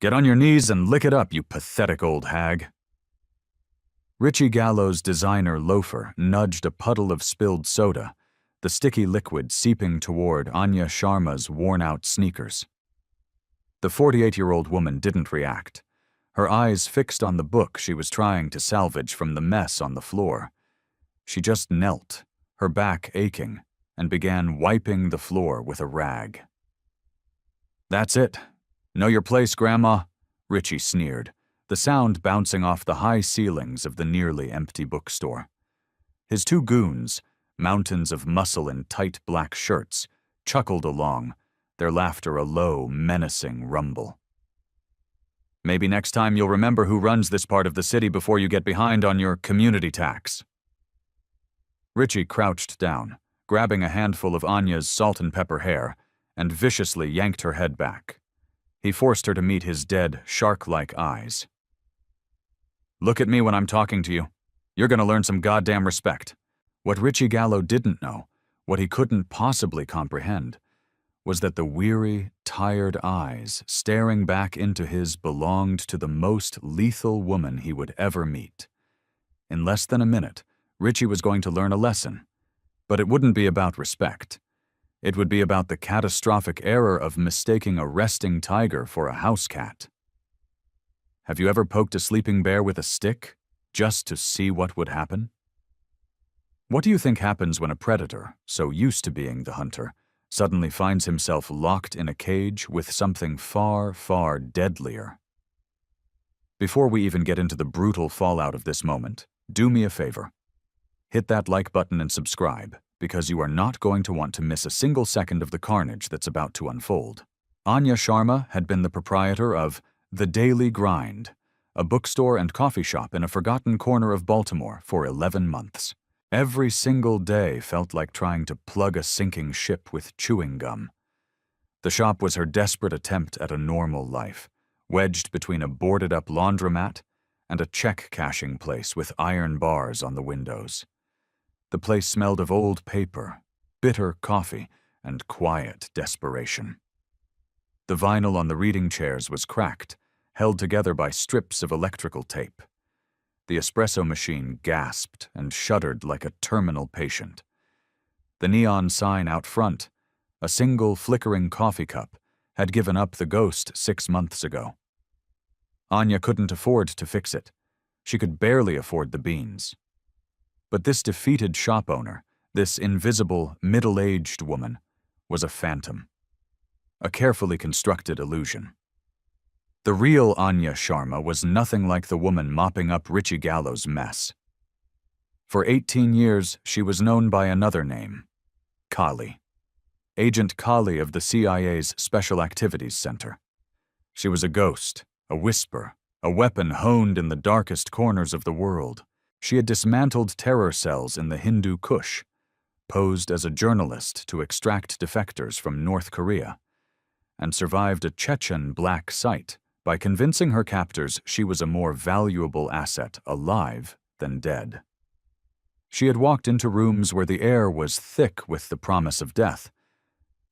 Get on your knees and lick it up, you pathetic old hag. Richie Gallo's designer loafer nudged a puddle of spilled soda, the sticky liquid seeping toward Anya Sharma's worn-out sneakers. The 48-year-old woman didn't react, her eyes fixed on the book she was trying to salvage from the mess on the floor. She just knelt, her back aching, and began wiping the floor with a rag. "That's it. Know your place, Grandma," Richie sneered, the sound bouncing off the high ceilings of the nearly empty bookstore. His two goons, mountains of muscle in tight black shirts, chuckled along, their laughter a low, menacing rumble. "Maybe next time you'll remember who runs this part of the city before you get behind on your community tax." Richie crouched down, grabbing a handful of Anya's salt and pepper hair, and viciously yanked her head back. He forced her to meet his dead, shark-like eyes. "Look at me when I'm talking to you. You're gonna learn some goddamn respect." What Richie Gallo didn't know, what he couldn't possibly comprehend, was that the weary, tired eyes staring back into his belonged to the most lethal woman he would ever meet. In less than a minute, Richie was going to learn a lesson, but it wouldn't be about respect. It would be about the catastrophic error of mistaking a resting tiger for a house cat. Have you ever poked a sleeping bear with a stick, just to see what would happen? What do you think happens when a predator, so used to being the hunter, suddenly finds himself locked in a cage with something far, far deadlier? Before we even get into the brutal fallout of this moment, do me a favor. Hit that like button and subscribe, because you are not going to want to miss a single second of the carnage that's about to unfold. Anya Sharma had been the proprietor of The Daily Grind, a bookstore and coffee shop in a forgotten corner of Baltimore, for 11 months. Every single day felt like trying to plug a sinking ship with chewing gum. The shop was her desperate attempt at a normal life, wedged between a boarded-up laundromat and a check-cashing place with iron bars on the windows. The place smelled of old paper, bitter coffee, and quiet desperation. The vinyl on the reading chairs was cracked, held together by strips of electrical tape. The espresso machine gasped and shuddered like a terminal patient. The neon sign out front, a single flickering coffee cup, had given up the ghost 6 months ago. Anya couldn't afford to fix it. She could barely afford the beans. But this defeated shop owner, this invisible, middle-aged woman, was a phantom. A carefully constructed illusion. The real Anya Sharma was nothing like the woman mopping up Richie Gallo's mess. For 18 years, she was known by another name, Kali. Agent Kali of the CIA's Special Activities Center. She was a ghost, a whisper, a weapon honed in the darkest corners of the world. She had dismantled terror cells in the Hindu Kush, posed as a journalist to extract defectors from North Korea, and survived a Chechen black site by convincing her captors she was a more valuable asset alive than dead. She had walked into rooms where the air was thick with the promise of death,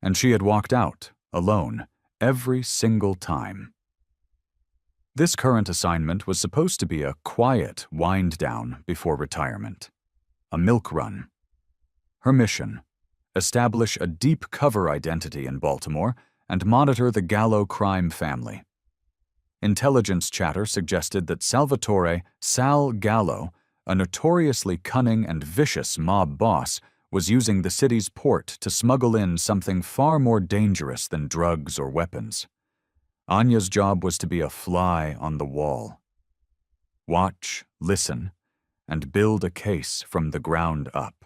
and she had walked out, alone, every single time. This current assignment was supposed to be a quiet wind-down before retirement, a milk run. Her mission: establish a deep cover identity in Baltimore and monitor the Gallo crime family. Intelligence chatter suggested that Salvatore Sal Gallo, a notoriously cunning and vicious mob boss, was using the city's port to smuggle in something far more dangerous than drugs or weapons. Anya's job was to be a fly on the wall. Watch, listen, and build a case from the ground up.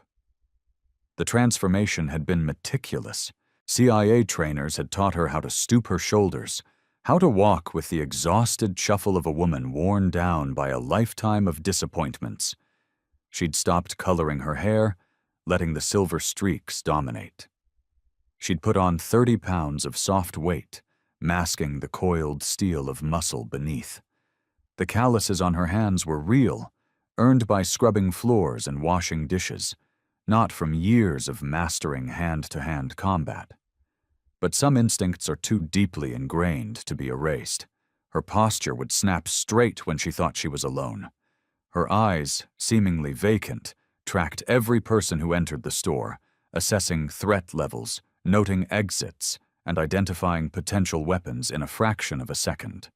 The transformation had been meticulous. CIA trainers had taught her how to stoop her shoulders, how to walk with the exhausted shuffle of a woman worn down by a lifetime of disappointments. She'd stopped coloring her hair, letting the silver streaks dominate. She'd put on 30 pounds of soft weight, masking the coiled steel of muscle beneath. The calluses on her hands were real, earned by scrubbing floors and washing dishes, not from years of mastering hand-to-hand combat. But some instincts are too deeply ingrained to be erased. Her posture would snap straight when she thought she was alone. Her eyes, seemingly vacant, tracked every person who entered the store, assessing threat levels, noting exits, and identifying potential weapons in a fraction of a second.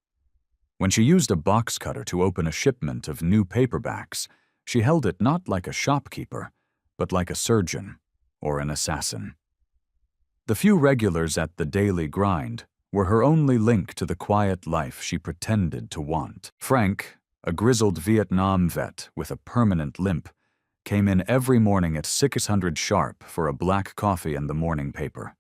When she used a box cutter to open a shipment of new paperbacks, she held it not like a shopkeeper, but like a surgeon or an assassin. The few regulars at the daily grind were her only link to the quiet life she pretended to want. Frank, a grizzled Vietnam vet with a permanent limp, came in every morning at 600 sharp for a black coffee and the morning paper.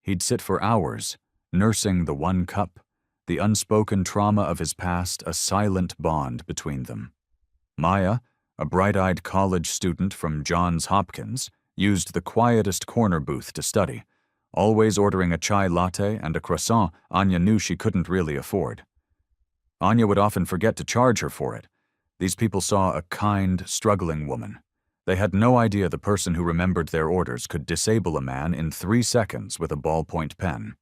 He'd sit for hours, nursing the one cup, the unspoken trauma of his past a silent bond between them. Maya, a bright-eyed college student from Johns Hopkins, used the quietest corner booth to study, always ordering a chai latte and a croissant Anya knew she couldn't really afford. Anya would often forget to charge her for it. These people saw a kind, struggling woman. They had no idea the person who remembered their orders could disable a man in 3 seconds with a ballpoint pen.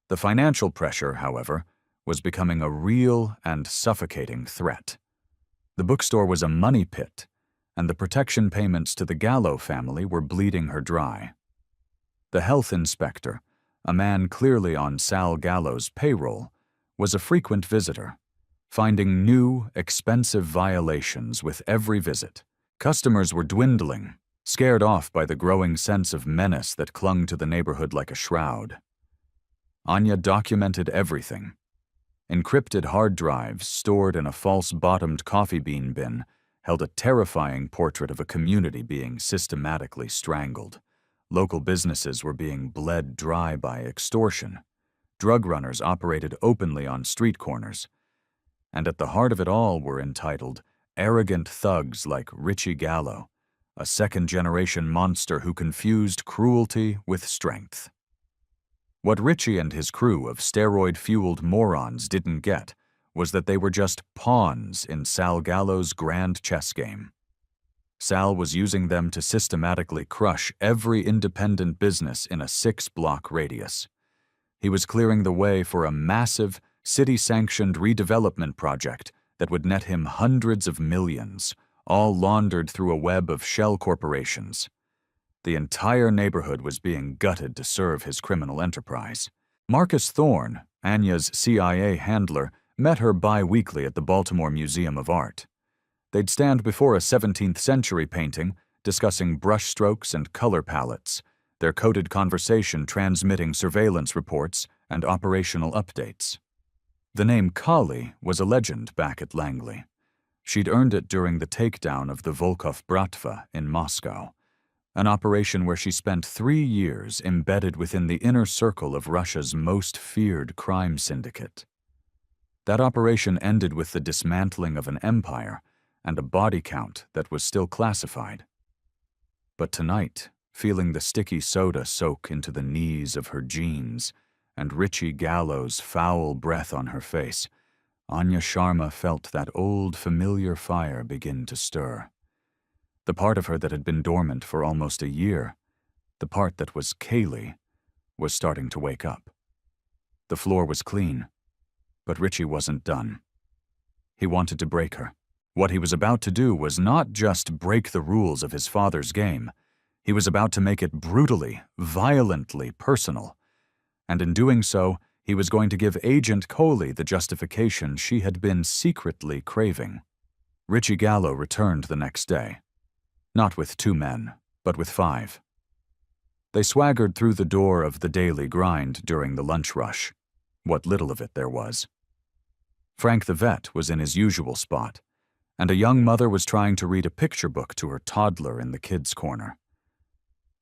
The financial pressure, however, was becoming a real and suffocating threat. The bookstore was a money pit, and the protection payments to the Gallo family were bleeding her dry. The health inspector, a man clearly on Sal Gallo's payroll, was a frequent visitor, finding new, expensive violations with every visit. Customers were dwindling, scared off by the growing sense of menace that clung to the neighborhood like a shroud. Anya documented everything. Encrypted hard drives stored in a false-bottomed coffee bean bin held a terrifying portrait of a community being systematically strangled. Local businesses were being bled dry by extortion. Drug runners operated openly on street corners. And at the heart of it all were entitled arrogant thugs like Richie Gallo, a second-generation monster who confused cruelty with strength. What Richie and his crew of steroid-fueled morons didn't get was that they were just pawns in Sal Gallo's grand chess game. Sal was using them to systematically crush every independent business in a 6-block radius. He was clearing the way for a massive, city-sanctioned redevelopment project that would net him hundreds of millions, all laundered through a web of shell corporations. The entire neighborhood was being gutted to serve his criminal enterprise. Marcus Thorne, Anya's CIA handler, met her bi-weekly at the Baltimore Museum of Art. They'd stand before a 17th-century painting, discussing brushstrokes and color palettes, their coded conversation transmitting surveillance reports and operational updates. The name Kali was a legend back at Langley. She'd earned it during the takedown of the Volkov Bratva in Moscow, an operation where she spent 3 years embedded within the inner circle of Russia's most feared crime syndicate. That operation ended with the dismantling of an empire and a body count that was still classified. But tonight, feeling the sticky soda soak into the knees of her jeans and Richie Gallo's foul breath on her face, Anya Sharma felt that old familiar fire begin to stir. The part of her that had been dormant for almost a year, the part that was Kaylee, was starting to wake up. The floor was clean, but Richie wasn't done. He wanted to break her. What he was about to do was not just break the rules of his father's game. He was about to make it brutally, violently personal. And in doing so, he was going to give Agent Coley the justification she had been secretly craving. Richie Gallo returned the next day. Not with 2 men, but with 5. They swaggered through the door of the daily grind during the lunch rush, what little of it there was. Frank the vet was in his usual spot, and a young mother was trying to read a picture book to her toddler in the kids' corner.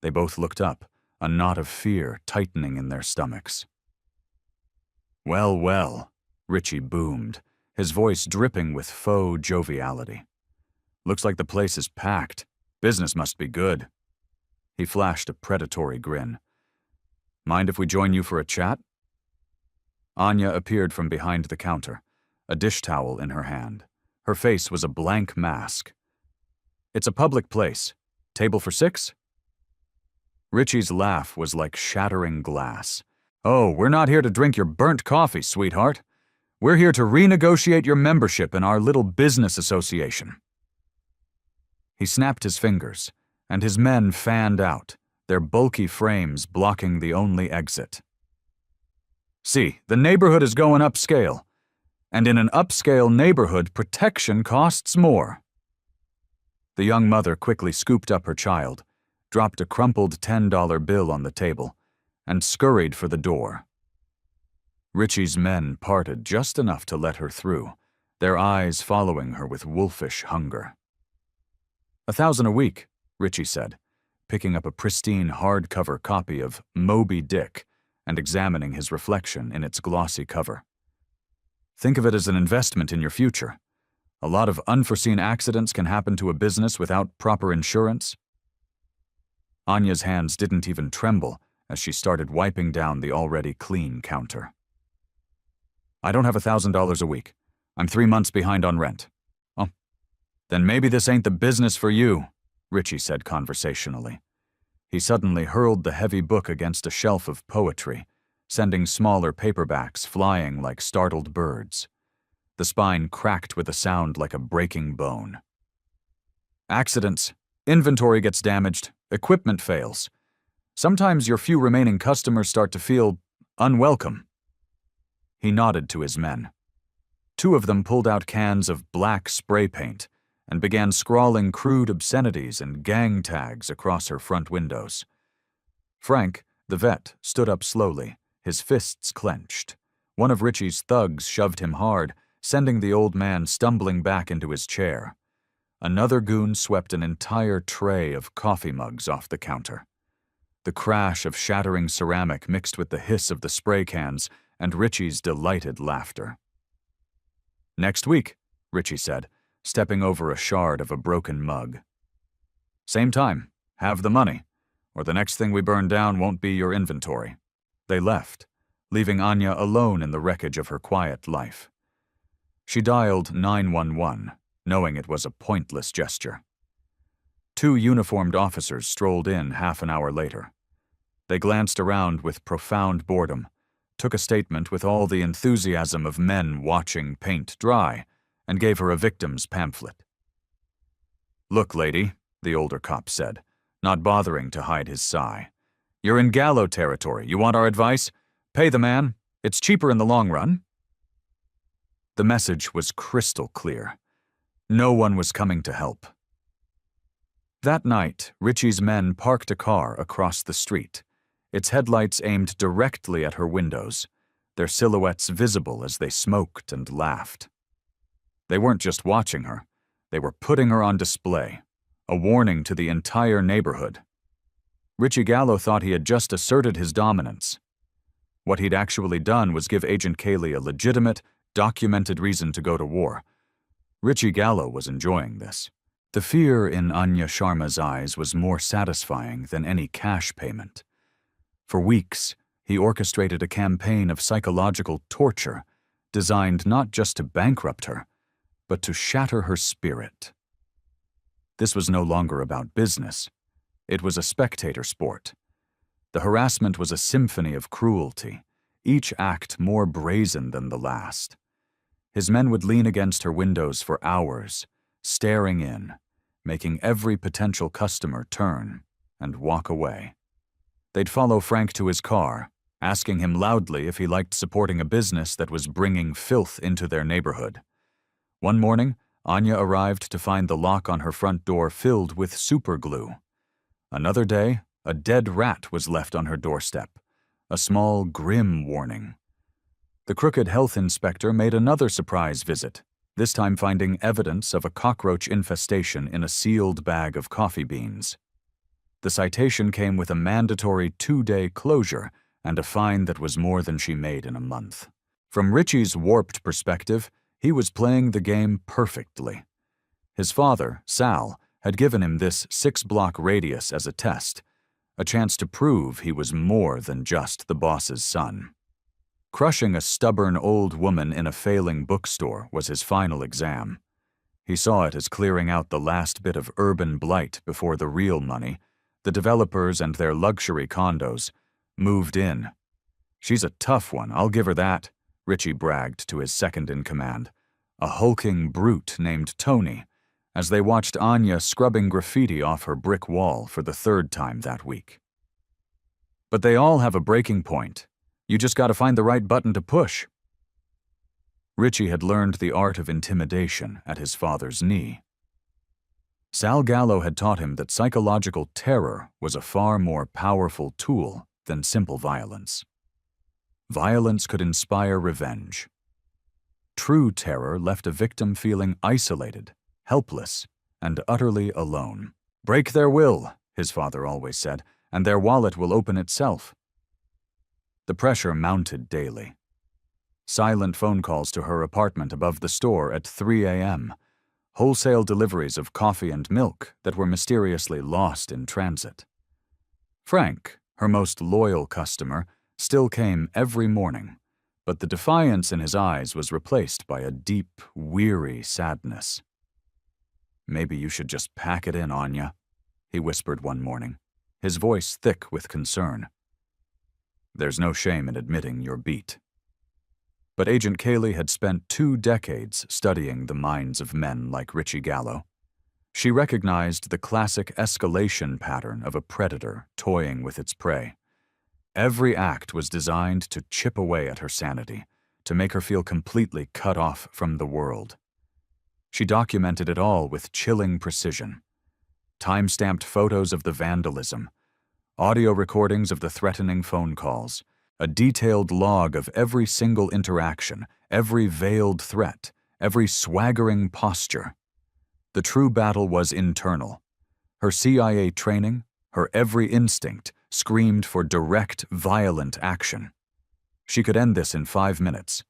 They both looked up, a knot of fear tightening in their stomachs. "Well, well," Richie boomed, his voice dripping with faux joviality. "Looks like the place is packed. Business must be good." He flashed a predatory grin. "Mind if we join you for a chat?" Anya appeared from behind the counter, a dish towel in her hand. Her face was a blank mask. "It's a public place. Table for 6?" Richie's laugh was like shattering glass. "Oh, we're not here to drink your burnt coffee, sweetheart. We're here to renegotiate your membership in our little business association." He snapped his fingers, and his men fanned out, their bulky frames blocking the only exit. "See, the neighborhood is going upscale, and in an upscale neighborhood, protection costs more." The young mother quickly scooped up her child, dropped a crumpled $10 bill on the table, and scurried for the door. Richie's men parted just enough to let her through, their eyes following her with wolfish hunger. $1,000 a week, Richie said, picking up a pristine hardcover copy of Moby Dick and examining his reflection in its glossy cover. "Think of it as an investment in your future. A lot of unforeseen accidents can happen to a business without proper insurance." Anya's hands didn't even tremble as she started wiping down the already clean counter. "I don't have $1,000 a week. I'm 3 months behind on rent." "Oh, then maybe this ain't the business for you," Richie said conversationally. He suddenly hurled the heavy book against a shelf of poetry, sending smaller paperbacks flying like startled birds. The spine cracked with a sound like a breaking bone. "Accidents, inventory gets damaged, equipment fails. Sometimes your few remaining customers start to feel unwelcome." He nodded to his men. 2 of them pulled out cans of black spray paint and began scrawling crude obscenities and gang tags across her front windows. Frank, the vet, stood up slowly, his fists clenched. One of Richie's thugs shoved him hard, sending the old man stumbling back into his chair. Another goon swept an entire tray of coffee mugs off the counter. The crash of shattering ceramic mixed with the hiss of the spray cans and Richie's delighted laughter. "Next week," Richie said, stepping over a shard of a broken mug. "Same time, have the money, or the next thing we burn down won't be your inventory." They left, leaving Anya alone in the wreckage of her quiet life. She dialed 911, knowing it was a pointless gesture. 2 uniformed officers strolled in half an hour later. They glanced around with profound boredom, took a statement with all the enthusiasm of men watching paint dry, and gave her a victim's pamphlet. "Look, lady," the older cop said, not bothering to hide his sigh. "You're in Gallo territory. You want our advice? Pay the man. It's cheaper in the long run." The message was crystal clear. No one was coming to help. That night, Richie's men parked a car across the street, its headlights aimed directly at her windows, their silhouettes visible as they smoked and laughed. They weren't just watching her, they were putting her on display, a warning to the entire neighborhood. Richie Gallo thought he had just asserted his dominance. What he'd actually done was give Agent Cayley a legitimate, documented reason to go to war. Richie Gallo was enjoying this. The fear in Anya Sharma's eyes was more satisfying than any cash payment. For weeks, he orchestrated a campaign of psychological torture designed not just to bankrupt her, but to shatter her spirit. This was no longer about business. It was a spectator sport. The harassment was a symphony of cruelty, each act more brazen than the last. His men would lean against her windows for hours, staring in, making every potential customer turn and walk away. They'd follow Frank to his car, asking him loudly if he liked supporting a business that was bringing filth into their neighborhood. One morning, Anya arrived to find the lock on her front door filled with super glue. Another day, a dead rat was left on her doorstep, a small, grim warning. The crooked health inspector made another surprise visit, this time finding evidence of a cockroach infestation in a sealed bag of coffee beans. The citation came with a mandatory 2-day closure and a fine that was more than she made in a month. From Richie's warped perspective, he was playing the game perfectly. His father, Sal, had given him this 6-block radius as a test, a chance to prove he was more than just the boss's son. Crushing a stubborn old woman in a failing bookstore was his final exam. He saw it as clearing out the last bit of urban blight before the real money, the developers and their luxury condos, moved in. "She's a tough one, I'll give her that," Richie bragged to his second-in-command, a hulking brute named Tony, as they watched Anya scrubbing graffiti off her brick wall for the third time that week. But they all have a breaking point. You just gotta find the right button to push. Richie had learned the art of intimidation at his father's knee. Sal Gallo had taught him that psychological terror was a far more powerful tool than simple violence. Violence could inspire revenge. True terror left a victim feeling isolated, helpless, and utterly alone. Break their will, his father always said, and their wallet will open itself. The pressure mounted daily. Silent phone calls to her apartment above the store at 3 a.m., wholesale deliveries of coffee and milk that were mysteriously lost in transit. Frank, her most loyal customer, still came every morning, but the defiance in his eyes was replaced by a deep, weary sadness. "Maybe you should just pack it in, Anya," he whispered one morning, his voice thick with concern. "There's no shame in admitting you're beat." But Agent Cayley had spent 2 decades studying the minds of men like Richie Gallo. She recognized the classic escalation pattern of a predator toying with its prey. Every act was designed to chip away at her sanity, to make her feel completely cut off from the world. She documented it all with chilling precision. Time-stamped photos of the vandalism, audio recordings of the threatening phone calls, a detailed log of every single interaction, every veiled threat, every swaggering posture. The true battle was internal. Her CIA training, her every instinct, screamed for direct, violent action. She could end this in 5 minutes,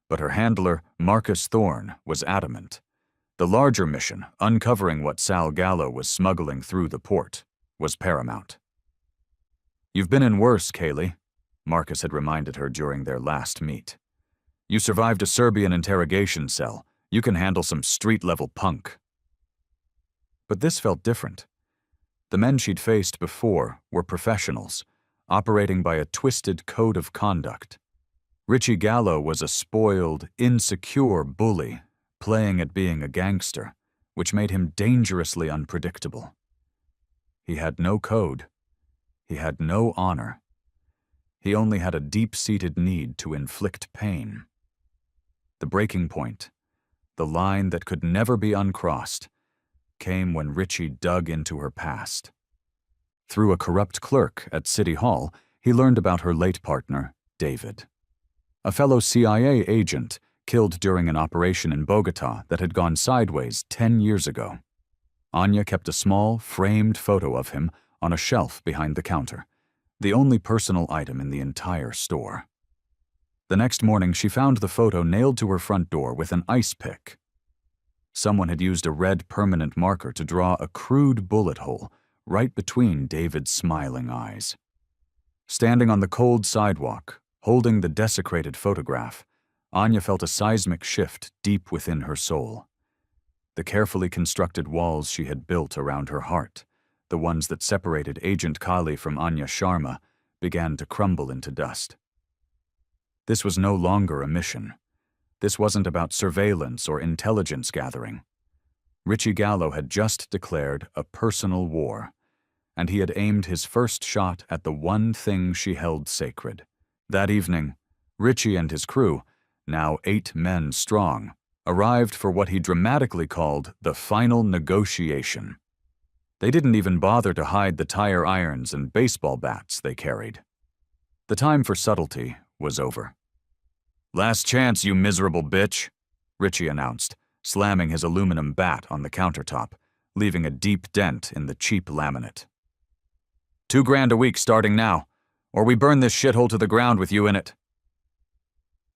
but her handler, Marcus Thorne, was adamant. The larger mission, uncovering what Sal Gallo was smuggling through the port, was paramount. "You've been in worse, Cayley," Marcus had reminded her during their last meet. "You survived a Serbian interrogation cell. You can handle some street-level punk." But this felt different. The men she'd faced before were professionals, operating by a twisted code of conduct. Richie Gallo was a spoiled, insecure bully, playing at being a gangster, which made him dangerously unpredictable. He had no code. He had no honor. He only had a deep-seated need to inflict pain. The breaking point, the line that could never be uncrossed, came when Richie dug into her past. Through a corrupt clerk at City Hall, he learned about her late partner, David, a fellow CIA agent killed during an operation in Bogota that had gone sideways 10 years ago. Anya kept a small, framed photo of him on a shelf behind the counter, the only personal item in the entire store. The next morning, she found the photo nailed to her front door with an ice pick. Someone had used a red permanent marker to draw a crude bullet hole right between David's smiling eyes. Standing on the cold sidewalk, holding the desecrated photograph, Anya felt a seismic shift deep within her soul. The carefully constructed walls she had built around her heart, the ones that separated Agent Kali from Anya Sharma, began to crumble into dust. This was no longer a mission. This wasn't about surveillance or intelligence gathering. Richie Gallo had just declared a personal war, and he had aimed his first shot at the one thing she held sacred. That evening, Richie and his crew, now 8 men strong, arrived for what he dramatically called the final negotiation. They didn't even bother to hide the tire irons and baseball bats they carried. The time for subtlety was over. "Last chance, you miserable bitch," Richie announced, slamming his aluminum bat on the countertop, leaving a deep dent in the cheap laminate. $2,000 a week starting now, or we burn this shithole to the ground with you in it."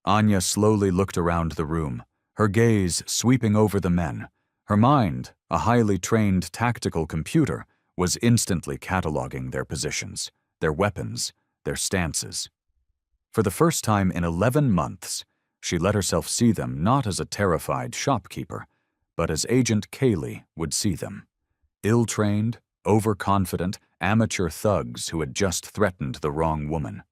Anya slowly looked around the room, her gaze sweeping over the men. Her mind, a highly trained tactical computer, was instantly cataloging their positions, their weapons, their stances. For the first time in 11 months, she let herself see them not as a terrified shopkeeper, but as Agent Cayley would see them. Ill-trained, overconfident, amateur thugs who had just threatened the wrong woman.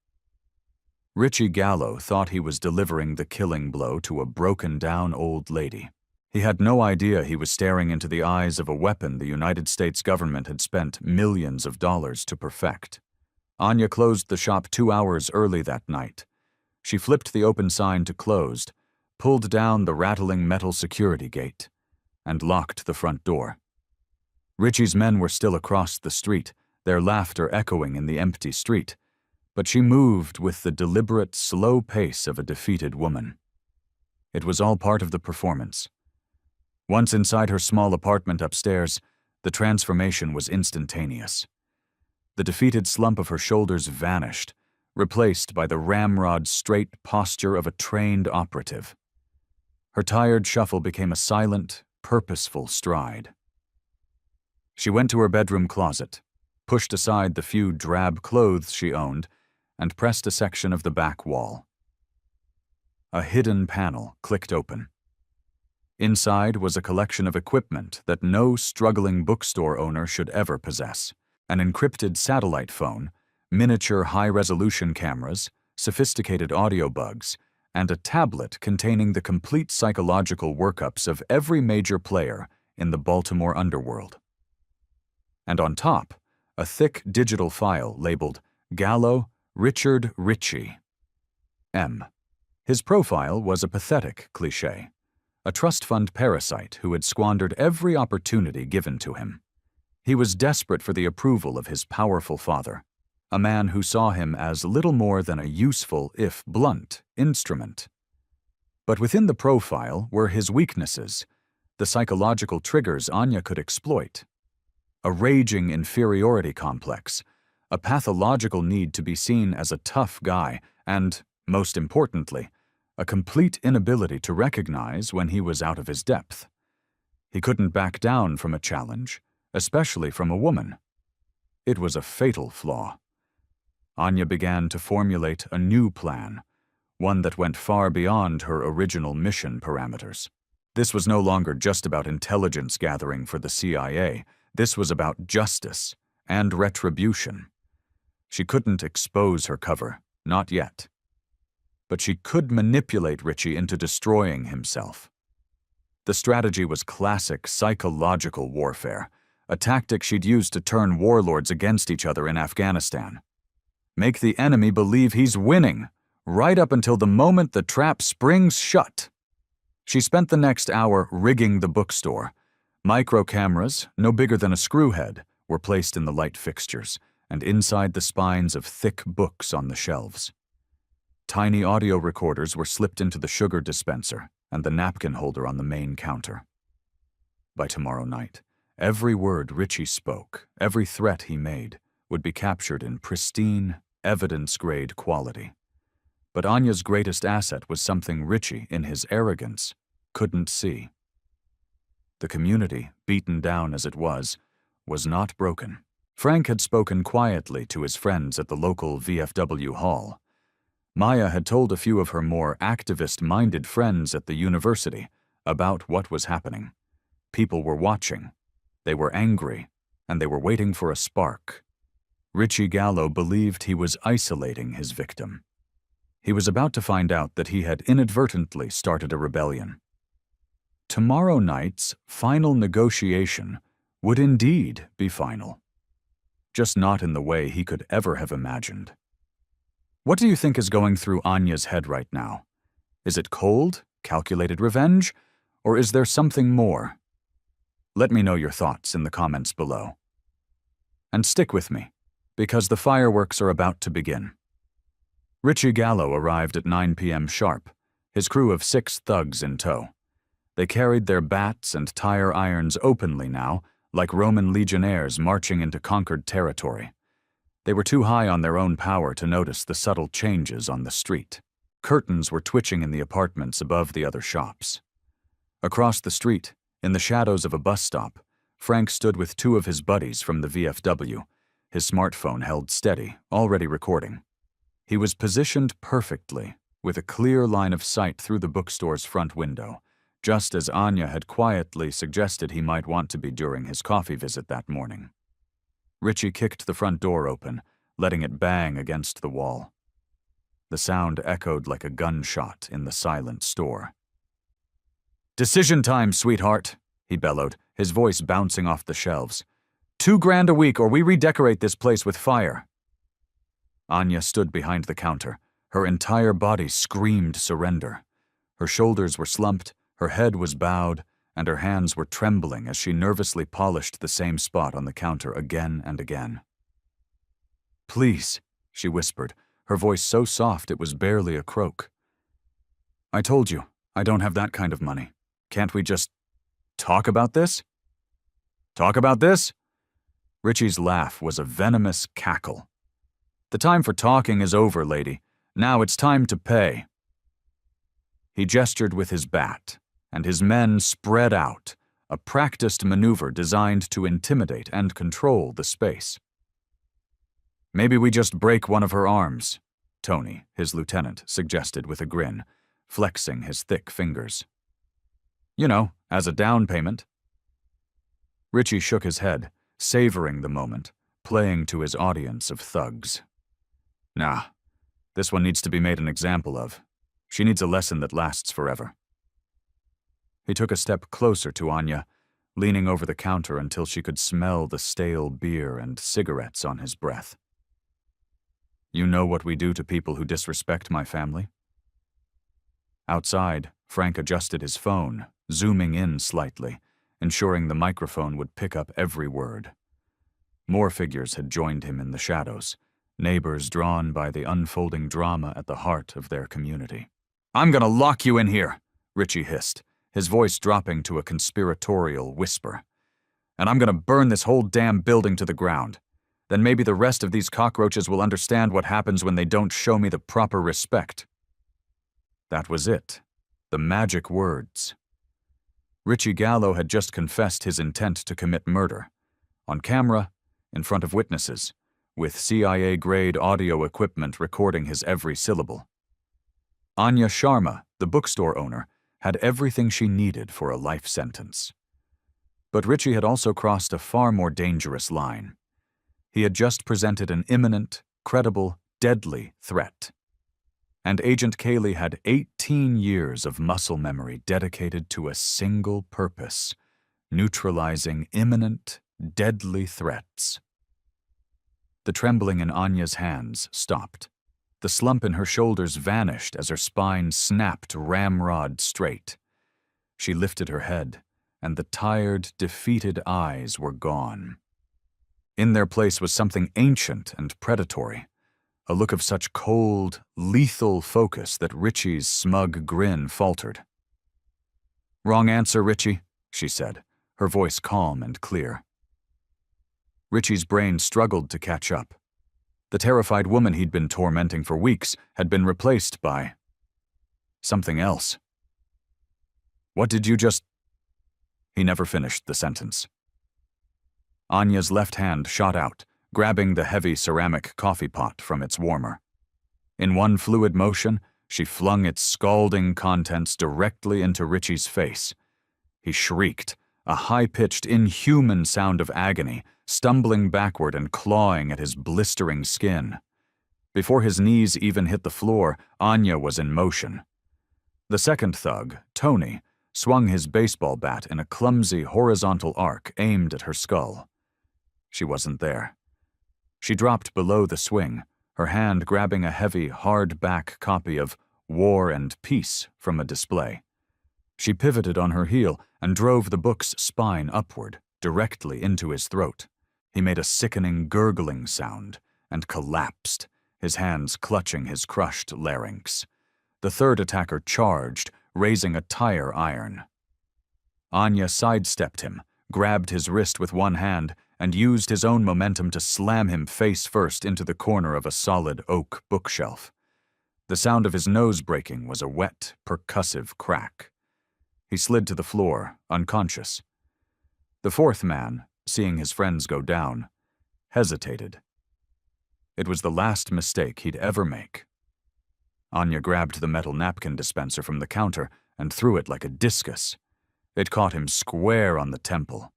Richie Gallo thought he was delivering the killing blow to a broken-down old lady. He had no idea he was staring into the eyes of a weapon the United States government had spent millions of dollars to perfect. Anya closed the shop 2 hours early that night. She flipped the open sign to closed, pulled down the rattling metal security gate, and locked the front door. Richie's men were still across the street, their laughter echoing in the empty street, but she moved with the deliberate, slow pace of a defeated woman. It was all part of the performance. Once inside her small apartment upstairs, the transformation was instantaneous. The defeated slump of her shoulders vanished, replaced by the ramrod-straight posture of a trained operative. Her tired shuffle became a silent, purposeful stride. She went to her bedroom closet, pushed aside the few drab clothes she owned, and pressed a section of the back wall. A hidden panel clicked open. Inside was a collection of equipment that no struggling bookstore owner should ever possess: an encrypted satellite phone, miniature high-resolution cameras, sophisticated audio bugs, and a tablet containing the complete psychological workups of every major player in the Baltimore underworld. And on top, a thick digital file labeled Gallo Richard Ritchie. M. His profile was a pathetic cliché, a trust fund parasite who had squandered every opportunity given to him. He was desperate for the approval of his powerful father, a man who saw him as little more than a useful, if blunt, instrument. But within the profile were his weaknesses, the psychological triggers Anya could exploit. A raging inferiority complex, a pathological need to be seen as a tough guy, and, most importantly, a complete inability to recognize when he was out of his depth. He couldn't back down from a challenge, especially from a woman. It was a fatal flaw. Anya began to formulate a new plan, one that went far beyond her original mission parameters. This was no longer just about intelligence gathering for the CIA. This was about justice and retribution. She couldn't expose her cover, not yet. But she could manipulate Richie into destroying himself. The strategy was classic psychological warfare, a tactic she'd used to turn warlords against each other in Afghanistan. Make the enemy believe he's winning, right up until the moment the trap springs shut. She spent the next hour rigging the bookstore. Micro cameras, no bigger than a screw head, were placed in the light fixtures and inside the spines of thick books on the shelves. Tiny audio recorders were slipped into the sugar dispenser and the napkin holder on the main counter. By tomorrow night, every word Richie spoke, every threat he made, would be captured in pristine, evidence-grade quality. But Anya's greatest asset was something Richie, in his arrogance, couldn't see. The community, beaten down as it was not broken. Frank had spoken quietly to his friends at the local VFW hall. Maya had told a few of her more activist-minded friends at the university about what was happening. People were watching. They were angry, and they were waiting for a spark. Richie Gallo believed he was isolating his victim. He was about to find out that he had inadvertently started a rebellion. Tomorrow night's final negotiation would indeed be final. Just not in the way he could ever have imagined. What do you think is going through Anya's head right now? Is it cold, calculated revenge, or is there something more? Let me know your thoughts in the comments below. And stick with me, because the fireworks are about to begin. Richie Gallo arrived at 9 p.m. sharp, his crew of 6 thugs in tow. They carried their bats and tire irons openly now, like Roman legionnaires marching into conquered territory. They were too high on their own power to notice the subtle changes on the street. Curtains were twitching in the apartments above the other shops. Across the street, in the shadows of a bus stop, Frank stood with 2 of his buddies from the VFW, his smartphone held steady, already recording. He was positioned perfectly, with a clear line of sight through the bookstore's front window, just as Anya had quietly suggested he might want to be during his coffee visit that morning. Richie kicked the front door open, letting it bang against the wall. The sound echoed like a gunshot in the silent store. "Decision time, sweetheart," he bellowed, his voice bouncing off the shelves. $2,000 a week or we redecorate this place with fire." Anya stood behind the counter. Her entire body screamed surrender. Her shoulders were slumped, her head was bowed, and her hands were trembling as she nervously polished the same spot on the counter again and again. "Please," she whispered, her voice so soft it was barely a croak. "I told you, I don't have that kind of money. Can't we just talk about this?" "Talk about this?" Richie's laugh was a venomous cackle. "The time for talking is over, lady. Now it's time to pay." He gestured with his bat, and his men spread out, a practiced maneuver designed to intimidate and control the space. "Maybe we just break one of her arms," Tony, his lieutenant, suggested with a grin, flexing his thick fingers. "You know, as a down payment." Richie shook his head, savoring the moment, playing to his audience of thugs. "Nah, this one needs to be made an example of. She needs a lesson that lasts forever." He took a step closer to Anya, leaning over the counter until she could smell the stale beer and cigarettes on his breath. "You know what we do to people who disrespect my family?" Outside, Frank adjusted his phone, zooming in slightly, ensuring the microphone would pick up every word. More figures had joined him in the shadows, neighbors drawn by the unfolding drama at the heart of their community. "I'm gonna lock you in here," Richie hissed, his voice dropping to a conspiratorial whisper. "And I'm gonna burn this whole damn building to the ground. Then maybe the rest of these cockroaches will understand what happens when they don't show me the proper respect." That was it. The magic words. Richie Gallo had just confessed his intent to commit murder. On camera, in front of witnesses, with CIA-grade audio equipment recording his every syllable. Anya Sharma, the bookstore owner, had everything she needed for a life sentence. But Richie had also crossed a far more dangerous line. He had just presented an imminent, credible, deadly threat. And Agent Cayley had 18 years of muscle memory dedicated to a single purpose: neutralizing imminent, deadly threats. The trembling in Anya's hands stopped. The slump in her shoulders vanished as her spine snapped ramrod straight. She lifted her head, and the tired, defeated eyes were gone. In their place was something ancient and predatory, a look of such cold, lethal focus that Richie's smug grin faltered. "Wrong answer, Richie," she said, her voice calm and clear. Richie's brain struggled to catch up. The terrified woman he'd been tormenting for weeks had been replaced by something else. "What did you just—" He never finished the sentence. Anya's left hand shot out, grabbing the heavy ceramic coffee pot from its warmer. In one fluid motion, she flung its scalding contents directly into Richie's face. He shrieked, a high-pitched, inhuman sound of agony, stumbling backward and clawing at his blistering skin. Before his knees even hit the floor, Anya was in motion. The second thug, Tony, swung his baseball bat in a clumsy horizontal arc aimed at her skull. She wasn't there. She dropped below the swing, her hand grabbing a heavy, hard-back copy of War and Peace from a display. She pivoted on her heel and drove the book's spine upward, directly into his throat. He made a sickening, gurgling sound and collapsed, his hands clutching his crushed larynx. The third attacker charged, raising a tire iron. Anya sidestepped him, grabbed his wrist with one hand, and used his own momentum to slam him face first into the corner of a solid oak bookshelf. The sound of his nose breaking was a wet, percussive crack. He slid to the floor, unconscious. The fourth man, seeing his friends go down, hesitated. It was the last mistake he'd ever make. Anya grabbed the metal napkin dispenser from the counter and threw it like a discus. It caught him square on the temple.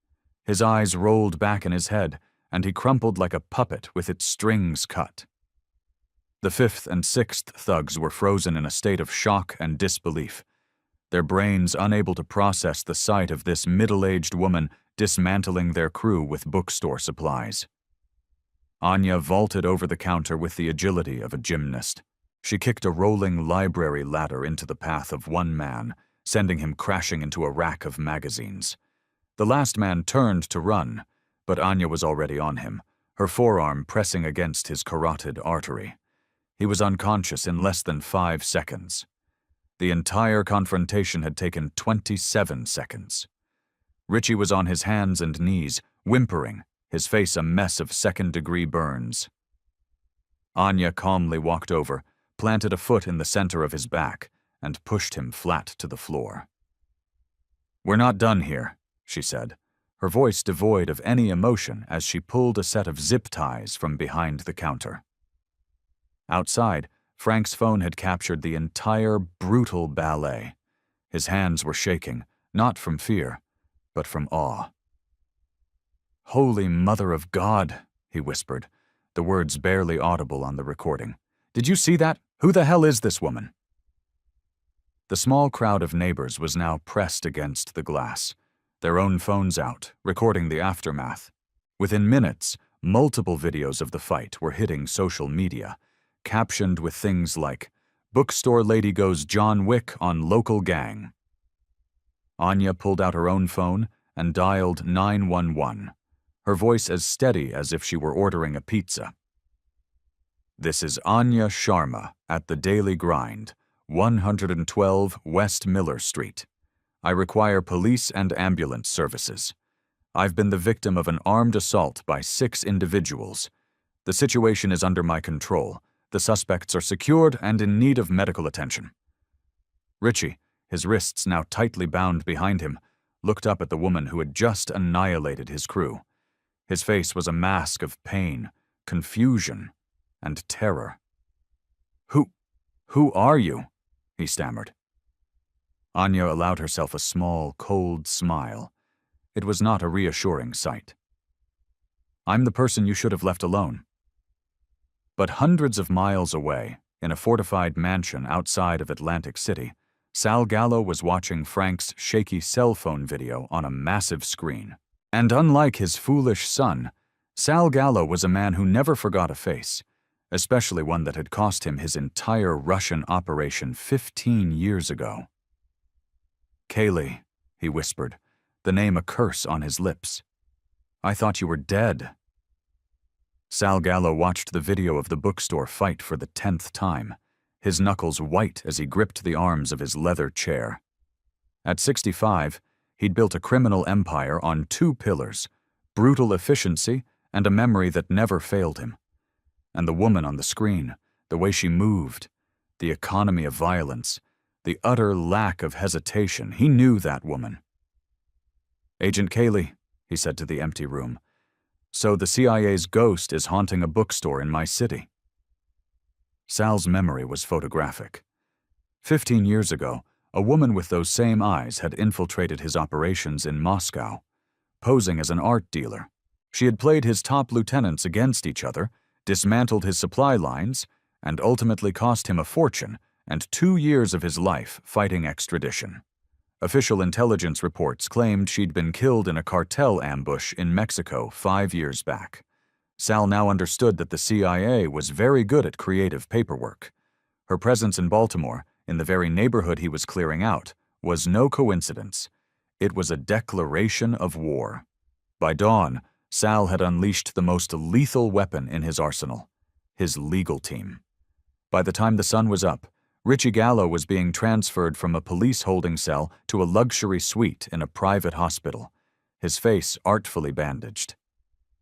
His eyes rolled back in his head, and he crumpled like a puppet with its strings cut. The fifth and sixth thugs were frozen in a state of shock and disbelief, their brains unable to process the sight of this middle-aged woman dismantling their crew with bookstore supplies. Anya vaulted over the counter with the agility of a gymnast. She kicked a rolling library ladder into the path of one man, sending him crashing into a rack of magazines. The last man turned to run, but Anya was already on him, her forearm pressing against his carotid artery. He was unconscious in less than 5 seconds. The entire confrontation had taken 27 seconds. Richie was on his hands and knees, whimpering, his face a mess of second-degree burns. Anya calmly walked over, planted a foot in the center of his back, and pushed him flat to the floor. "We're not done here," she said, her voice devoid of any emotion as she pulled a set of zip ties from behind the counter. Outside, Frank's phone had captured the entire brutal ballet. His hands were shaking, not from fear, but from awe. "Holy Mother of God," he whispered, the words barely audible on the recording. "Did you see that? Who the hell is this woman?" The small crowd of neighbors was now pressed against the glass, their own phones out, recording the aftermath. Within minutes, multiple videos of the fight were hitting social media, captioned with things like, "Bookstore lady goes John Wick on local gang." Anya pulled out her own phone and dialed 911, her voice as steady as if she were ordering a pizza. "This is Anya Sharma at the Daily Grind, 112 West Miller Street. I require police and ambulance services. I've been the victim of an armed assault by 6 individuals. The situation is under my control. The suspects are secured and in need of medical attention." Richie, his wrists now tightly bound behind him, looked up at the woman who had just annihilated his crew. His face was a mask of pain, confusion, and terror. Who are you?" he stammered. Anya allowed herself a small, cold smile. It was not a reassuring sight. "I'm the person you should have left alone." But hundreds of miles away, in a fortified mansion outside of Atlantic City, Sal Gallo was watching Frank's shaky cell phone video on a massive screen. And unlike his foolish son, Sal Gallo was a man who never forgot a face, especially one that had cost him his entire Russian operation 15 years ago. "Kaylee," he whispered, the name a curse on his lips. "I thought you were dead." Sal Gallo watched the video of the bookstore fight for the 10th time, his knuckles white as he gripped the arms of his leather chair. At 65, he'd built a criminal empire on 2 pillars, brutal efficiency and a memory that never failed him. And the woman on the screen, the way she moved, the economy of violence, the utter lack of hesitation, he knew that woman. "Agent Kaylee," he said to the empty room, "so the CIA's ghost is haunting a bookstore in my city." Sal's memory was photographic. 15 years ago, a woman with those same eyes had infiltrated his operations in Moscow, posing as an art dealer. She had played his top lieutenants against each other, dismantled his supply lines, and ultimately cost him a fortune and 2 years of his life fighting extradition. Official intelligence reports claimed she'd been killed in a cartel ambush in Mexico 5 years back. Sal now understood that the CIA was very good at creative paperwork. Her presence in Baltimore, in the very neighborhood he was clearing out, was no coincidence. It was a declaration of war. By dawn, Sal had unleashed the most lethal weapon in his arsenal, his legal team. By the time the sun was up, Richie Gallo was being transferred from a police holding cell to a luxury suite in a private hospital, his face artfully bandaged.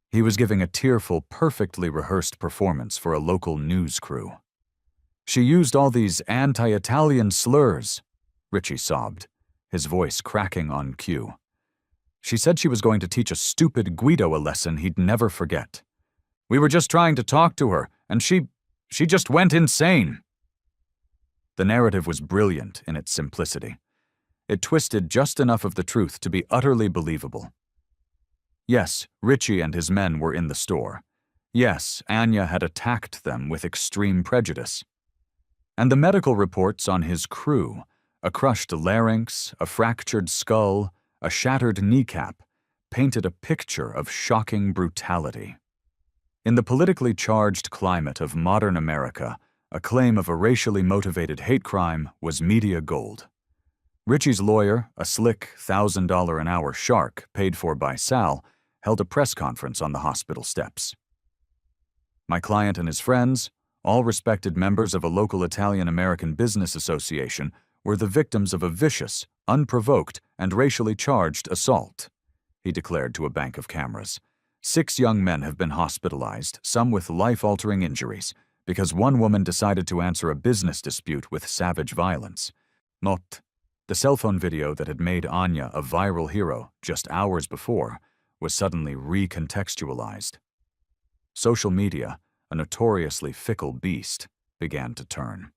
He was giving a tearful, perfectly rehearsed performance for a local news crew. "She used all these anti-Italian slurs," Richie sobbed, his voice cracking on cue. "She said she was going to teach a stupid Guido a lesson he'd never forget. We were just trying to talk to her, and she just went insane." The narrative was brilliant in its simplicity. It twisted just enough of the truth to be utterly believable. Yes, Richie and his men were in the store. Yes, Anya had attacked them with extreme prejudice. And the medical reports on his crew, a crushed larynx, a fractured skull, a shattered kneecap, painted a picture of shocking brutality. In the politically charged climate of modern America, a claim of a racially motivated hate crime was media gold. Richie's lawyer, a slick $1,000-an-hour shark paid for by Sal, held a press conference on the hospital steps. My client and his friends, all respected members of a local Italian-American business association, were the victims of a vicious, unprovoked, and racially charged assault, he declared to a bank of cameras. 6 young men have been hospitalized, some with life-altering injuries, because one woman decided to answer a business dispute with savage violence. Not. The cell phone video that had made Anya a viral hero just hours before was suddenly recontextualized. Social media, a notoriously fickle beast, began to turn.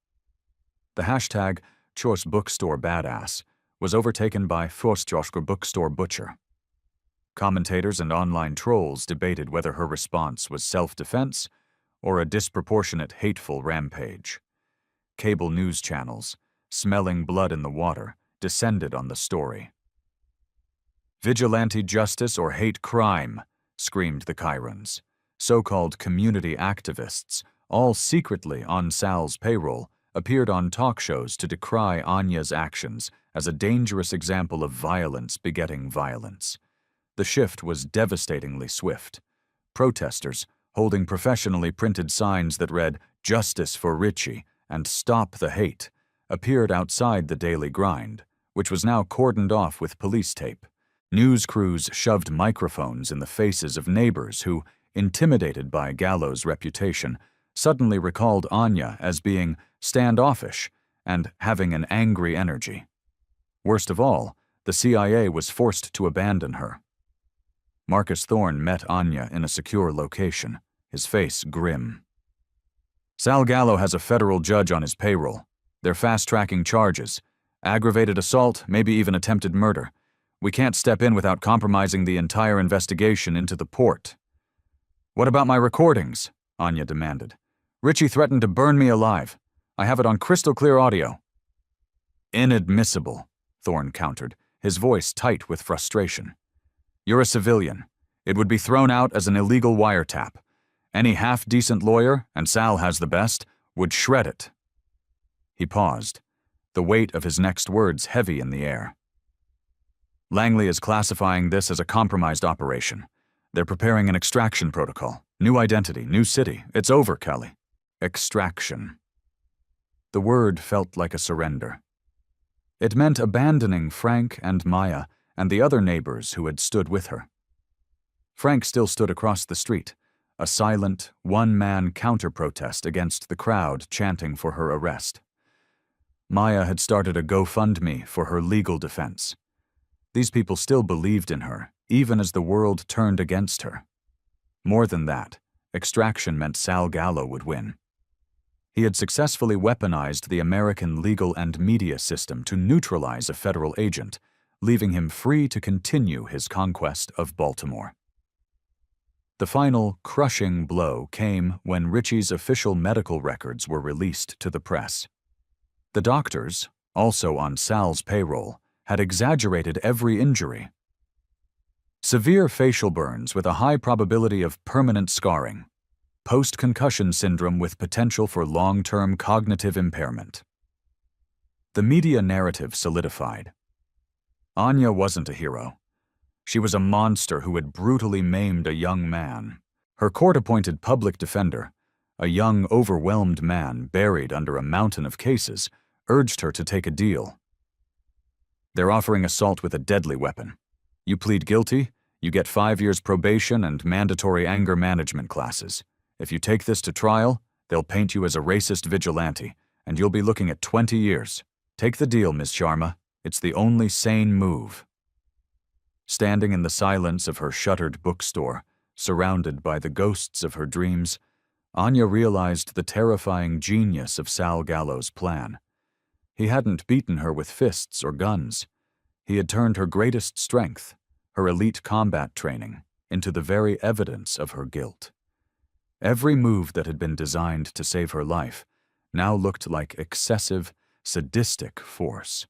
The hashtag #ChosBookstoreBadass was overtaken by #ForstJoshKoBookstoreButcher. Commentators and online trolls debated whether her response was self-defense or a disproportionate hateful rampage. Cable news channels, smelling blood in the water, descended on the story. Vigilante justice or hate crime, screamed the Chirons. So-called community activists, all secretly on Sal's payroll, appeared on talk shows to decry Anya's actions as a dangerous example of violence begetting violence. The shift was devastatingly swift. Protesters, holding professionally printed signs that read, "Justice for Richie" and "Stop the Hate," appeared outside the daily grind, which was now cordoned off with police tape. News crews shoved microphones in the faces of neighbors who, intimidated by Gallo's reputation, suddenly recalled Anya as being standoffish and having an angry energy. Worst of all, the CIA was forced to abandon her. Marcus Thorne met Anya in a secure location, his face grim. "Sal Gallo has a federal judge on his payroll. They're fast-tracking charges. Aggravated assault, maybe even attempted murder. We can't step in without compromising the entire investigation into the port." "What about my recordings?" Anya demanded. "Richie threatened to burn me alive. I have it on crystal-clear audio." "Inadmissible," Thorne countered, his voice tight with frustration. "You're a civilian. It would be thrown out as an illegal wiretap. Any half-decent lawyer, and Sal has the best, would shred it." He paused, the weight of his next words heavy in the air. "Langley is classifying this as a compromised operation. They're preparing an extraction protocol. New identity, new city. It's over, Kelly." Extraction. The word felt like a surrender. It meant abandoning Frank and Maya and the other neighbors who had stood with her. Frank still stood across the street, a silent, one-man counter-protest against the crowd chanting for her arrest. Maya had started a GoFundMe for her legal defense. These people still believed in her, even as the world turned against her. More than that, extraction meant Sal Gallo would win. He had successfully weaponized the American legal and media system to neutralize a federal agent, leaving him free to continue his conquest of Baltimore. The final, crushing blow came when Richie's official medical records were released to the press. The doctors, also on Sal's payroll, had exaggerated every injury. Severe facial burns with a high probability of permanent scarring. Post-concussion syndrome with potential for long-term cognitive impairment. The media narrative solidified. Anya wasn't a hero. She was a monster who had brutally maimed a young man. Her court-appointed public defender, a young, overwhelmed man buried under a mountain of cases, urged her to take a deal. "They're offering assault with a deadly weapon. You plead guilty, you get 5 years probation and mandatory anger management classes. If you take this to trial, they'll paint you as a racist vigilante, and you'll be looking at 20 years. Take the deal, Ms. Sharma. It's the only sane move." Standing in the silence of her shuttered bookstore, surrounded by the ghosts of her dreams, Anya realized the terrifying genius of Sal Gallo's plan. He hadn't beaten her with fists or guns. He had turned her greatest strength, her elite combat training, into the very evidence of her guilt. Every move that had been designed to save her life now looked like excessive, sadistic force.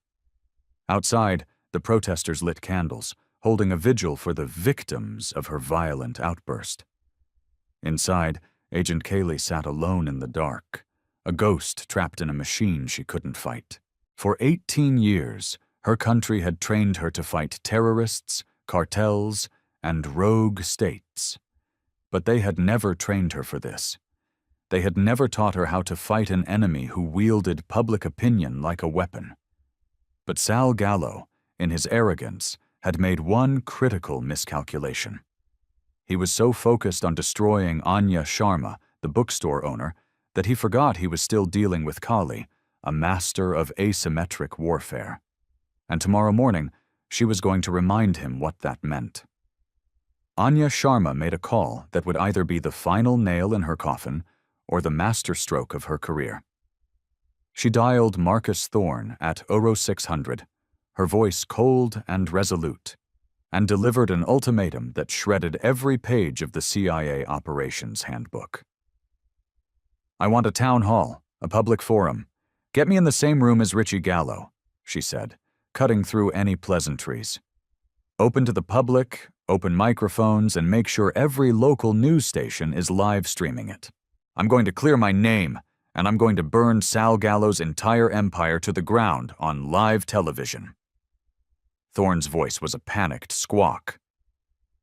Outside, the protesters lit candles, holding a vigil for the victims of her violent outburst. Inside, Agent Kaylee sat alone in the dark, a ghost trapped in a machine she couldn't fight. For 18 years, her country had trained her to fight terrorists, cartels, and rogue states. But they had never trained her for this. They had never taught her how to fight an enemy who wielded public opinion like a weapon. But Sal Gallo, in his arrogance, had made one critical miscalculation. He was so focused on destroying Anya Sharma, the bookstore owner, that he forgot he was still dealing with Kali, a master of asymmetric warfare. And tomorrow morning, she was going to remind him what that meant. Anya Sharma made a call that would either be the final nail in her coffin or the masterstroke of her career. She dialed Marcus Thorne at Oro 600, her voice cold and resolute, and delivered an ultimatum that shredded every page of the CIA operations handbook. "I want a town hall, a public forum. Get me in the same room as Richie Gallo," she said, cutting through any pleasantries. "Open to the public, open microphones, and make sure every local news station is live streaming it. I'm going to clear my name, and I'm going to burn Sal Gallo's entire empire to the ground on live television." Thorne's voice was a panicked squawk.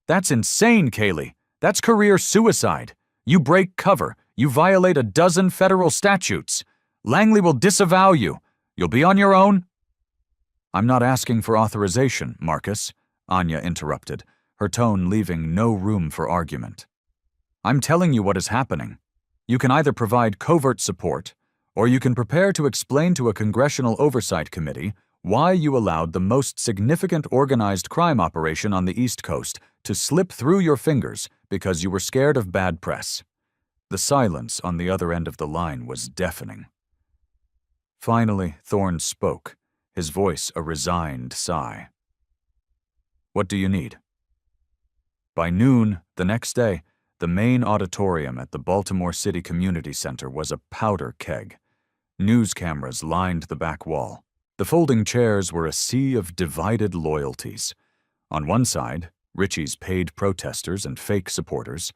"That's insane, Kaylee. That's career suicide. You break cover. You violate a dozen federal statutes. Langley will disavow you. You'll be on your own." "I'm not asking for authorization, Marcus," Anya interrupted, her tone leaving no room for argument. "I'm telling you what is happening. You can either provide covert support, or you can prepare to explain to a congressional oversight committee why you allowed the most significant organized crime operation on the East Coast to slip through your fingers because you were scared of bad press." The silence on the other end of the line was deafening. Finally, Thorne spoke, his voice a resigned sigh. "What do you need?" By noon the next day, the main auditorium at the Baltimore City Community Center was a powder keg. News cameras lined the back wall. The folding chairs were a sea of divided loyalties. On one side, Richie's paid protesters and fake supporters.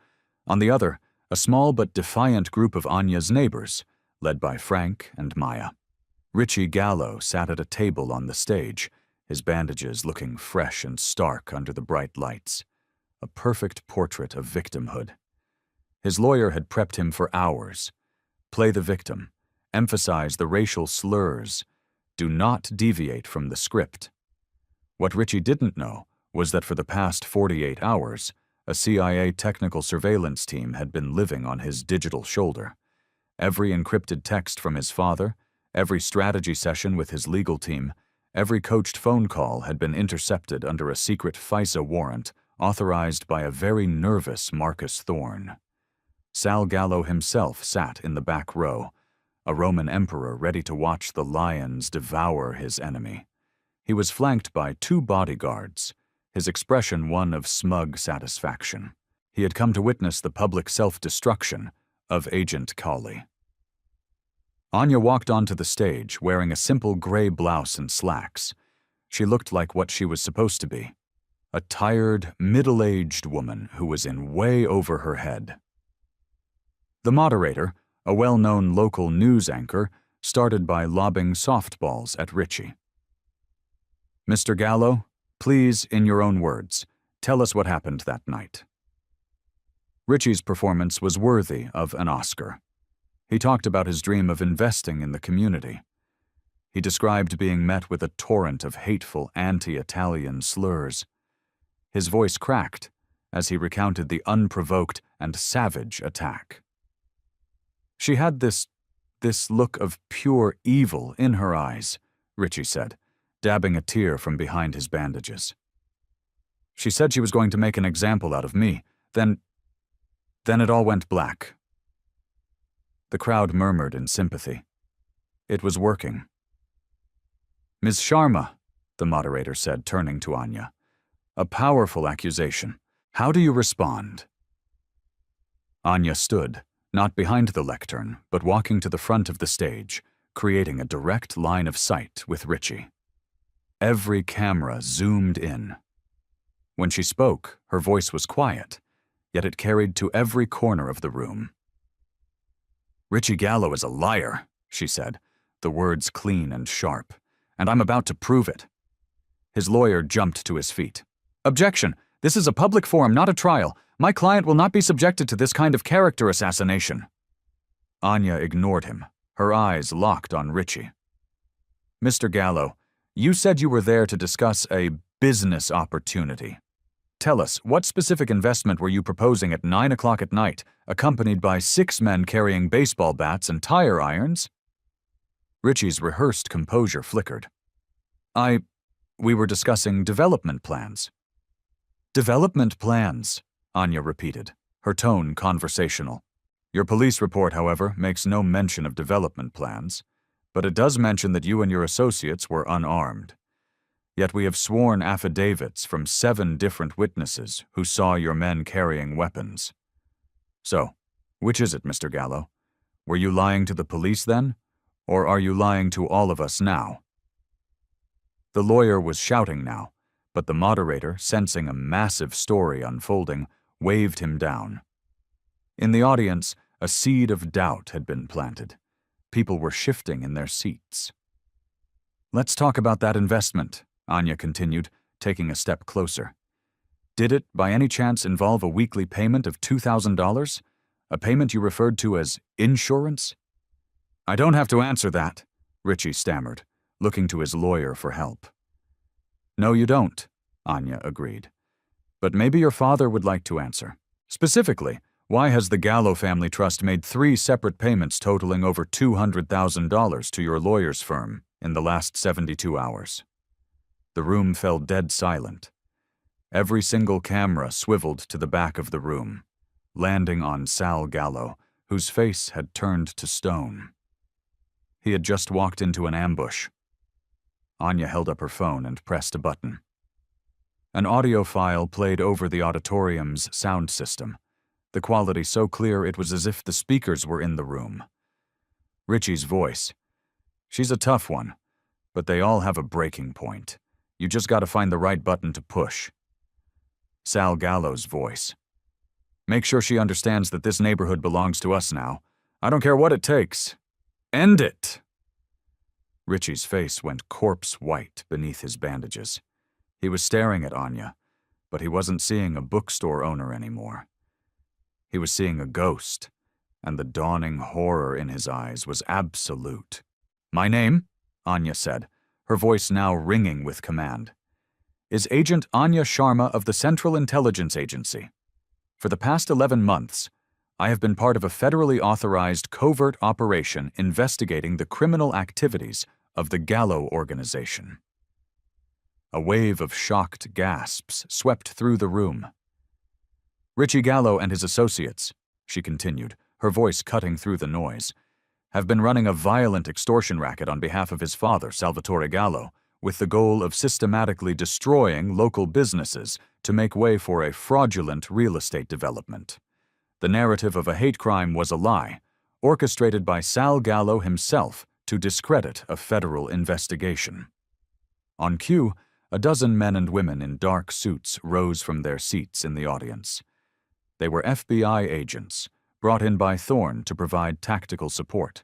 On the other, a small but defiant group of Anya's neighbors, led by Frank and Maya. Richie Gallo sat at a table on the stage, his bandages looking fresh and stark under the bright lights. A perfect portrait of victimhood. His lawyer had prepped him for hours. Play the victim. Emphasize the racial slurs. Do not deviate from the script. What Richie didn't know was that for the past 48 hours, a CIA technical surveillance team had been living on his digital shoulder. Every encrypted text from his father, every strategy session with his legal team, every coached phone call had been intercepted under a secret FISA warrant authorized by a very nervous Marcus Thorne. Sal Gallo himself sat in the back row, a Roman emperor ready to watch the lions devour his enemy. He was flanked by 2 bodyguards, his expression one of smug satisfaction. He had come to witness the public self-destruction of Agent Kali. Anya walked onto the stage wearing a simple gray blouse and slacks. She looked like what she was supposed to be. A tired, middle-aged woman who was in way over her head. The moderator, a well-known local news anchor, started by lobbing softballs at Richie. "Mr. Gallo, please, in your own words, tell us what happened that night." Richie's performance was worthy of an Oscar. He talked about his dream of investing in the community. He described being met with a torrent of hateful anti-Italian slurs. His voice cracked as he recounted the unprovoked and savage attack. "She had this look of pure evil in her eyes," Richie said, dabbing a tear from behind his bandages. "She said she was going to make an example out of me. Then it all went black." The crowd murmured in sympathy. It was working. "Ms. Sharma," the moderator said, turning to Anya. "A powerful accusation. How do you respond?" Anya stood, not behind the lectern, but walking to the front of the stage, creating a direct line of sight with Richie. Every camera zoomed in. When she spoke, her voice was quiet, yet it carried to every corner of the room. "Richie Gallo is a liar," she said, the words clean and sharp, "and I'm about to prove it." His lawyer jumped to his feet. "Objection! This is a public forum, not a trial. My client will not be subjected to this kind of character assassination." Anya ignored him, her eyes locked on Richie. "Mr. Gallo, you said you were there to discuss a business opportunity. Tell us, what specific investment were you proposing at 9 o'clock at night, accompanied by 6 men carrying baseball bats and tire irons?" Richie's rehearsed composure flickered. We were discussing development plans." "Development plans," Anya repeated, her tone conversational. "Your police report, however, makes no mention of development plans, but it does mention that you and your associates were unarmed. Yet we have sworn affidavits from 7 different witnesses who saw your men carrying weapons. So, which is it, Mr. Gallo? Were you lying to the police then, or are you lying to all of us now?" The lawyer was shouting now, but the moderator, sensing a massive story unfolding, waved him down. In the audience, a seed of doubt had been planted. People were shifting in their seats. "Let's talk about that investment," Anya continued, taking a step closer. "Did it, by any chance, involve a weekly payment of $2,000? A payment you referred to as insurance?" "I don't have to answer that," Richie stammered, looking to his lawyer for help. "No, you don't," Anya agreed. "But maybe your father would like to answer. Specifically, why has the Gallo Family Trust made 3 separate payments totaling over $200,000 to your lawyer's firm in the last 72 hours? The room fell dead silent. Every single camera swiveled to the back of the room, landing on Sal Gallo, whose face had turned to stone. He had just walked into an ambush. Anya held up her phone and pressed a button. An audio file played over the auditorium's sound system, the quality so clear it was as if the speakers were in the room. Richie's voice. "She's a tough one, but they all have a breaking point. You just gotta find the right button to push." Sal Gallo's voice. "Make sure she understands that this neighborhood belongs to us now. I don't care what it takes. End it!" Richie's face went corpse white beneath his bandages. He was staring at Anya, but he wasn't seeing a bookstore owner anymore. He was seeing a ghost, and the dawning horror in his eyes was absolute. "My name," Anya said, her voice now ringing with command, "is Agent Anya Sharma of the Central Intelligence Agency. For the past 11 months, I have been part of a federally authorized covert operation investigating the criminal activities of the Gallo organization." A wave of shocked gasps swept through the room. "Richie Gallo and his associates," she continued, her voice cutting through the noise, "have been running a violent extortion racket on behalf of his father, Salvatore Gallo, with the goal of systematically destroying local businesses to make way for a fraudulent real estate development. The narrative of a hate crime was a lie, orchestrated by Sal Gallo himself to discredit a federal investigation." On cue, a dozen men and women in dark suits rose from their seats in the audience. They were FBI agents, brought in by Thorne to provide tactical support.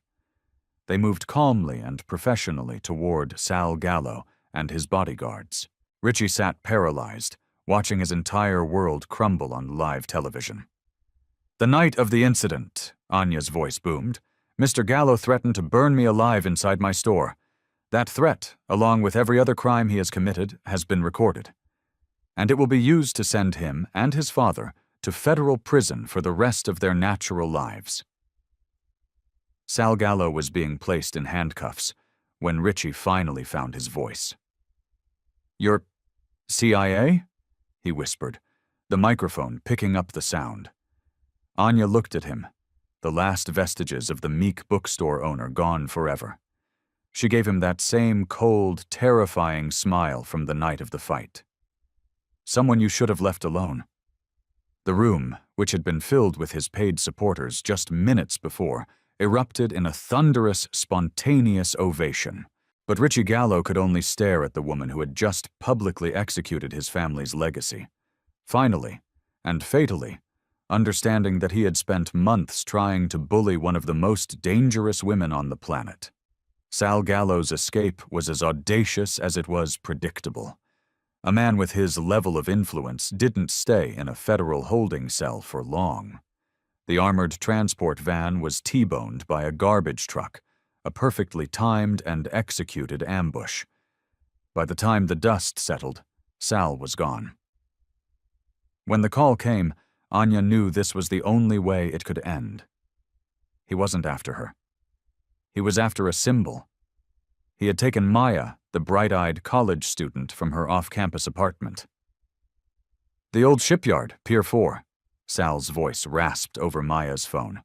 They moved calmly and professionally toward Sal Gallo and his bodyguards. Richie sat paralyzed, watching his entire world crumble on live television. "The night of the incident," Anya's voice boomed, "Mr. Gallo threatened to burn me alive inside my store. That threat, along with every other crime he has committed, has been recorded. And it will be used to send him and his father to federal prison for the rest of their natural lives." Sal Gallo was being placed in handcuffs when Richie finally found his voice. "You're CIA?" he whispered, the microphone picking up the sound. Anya looked at him, the last vestiges of the meek bookstore owner gone forever. She gave him that same cold, terrifying smile from the night of the fight. "Someone you should have left alone." The room, which had been filled with his paid supporters just minutes before, erupted in a thunderous, spontaneous ovation. But Richie Gallo could only stare at the woman who had just publicly executed his family's legacy. Finally, and fatally, understanding that he had spent months trying to bully one of the most dangerous women on the planet. Sal Gallo's escape was as audacious as it was predictable. A man with his level of influence didn't stay in a federal holding cell for long. The armored transport van was T-boned by a garbage truck, a perfectly timed and executed ambush. By the time the dust settled, Sal was gone. When the call came, Anya knew this was the only way it could end. He wasn't after her. He was after a symbol. He had taken Maya, the bright-eyed college student, from her off-campus apartment. "The old shipyard, Pier 4, Sal's voice rasped over Maya's phone.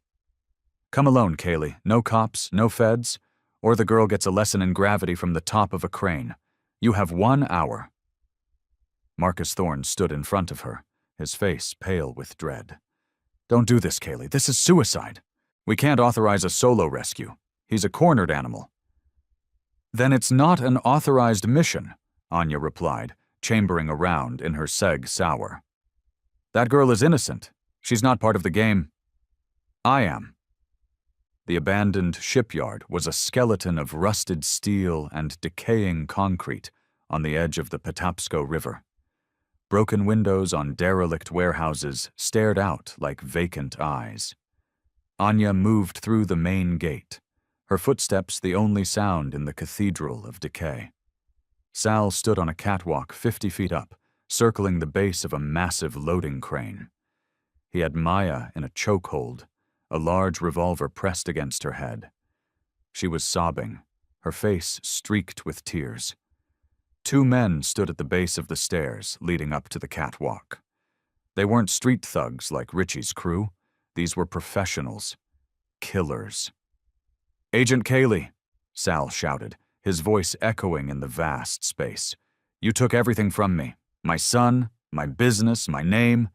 "Come alone, Kaylee. No cops, no feds, or the girl gets a lesson in gravity from the top of a crane. You have 1 hour. Marcus Thorne stood in front of her, his face pale with dread. "Don't do this, Kaylee. This is suicide. We can't authorize a solo rescue. He's a cornered animal." "Then it's not an authorized mission," Anya replied, chambering around in her seg sour. "That girl is innocent. She's not part of the game. I am." The abandoned shipyard was a skeleton of rusted steel and decaying concrete on the edge of the Patapsco River. Broken windows on derelict warehouses stared out like vacant eyes. Anya moved through the main gate, her footsteps the only sound in the cathedral of decay. Sal stood on a catwalk 50 feet up, circling the base of a massive loading crane. He had Maya in a chokehold, a large revolver pressed against her head. She was sobbing, her face streaked with tears. 2 men stood at the base of the stairs leading up to the catwalk. They weren't street thugs like Richie's crew. These were professionals. Killers. "Agent Kaylee," Sal shouted, his voice echoing in the vast space. "You took everything from me. My son, my business, my name.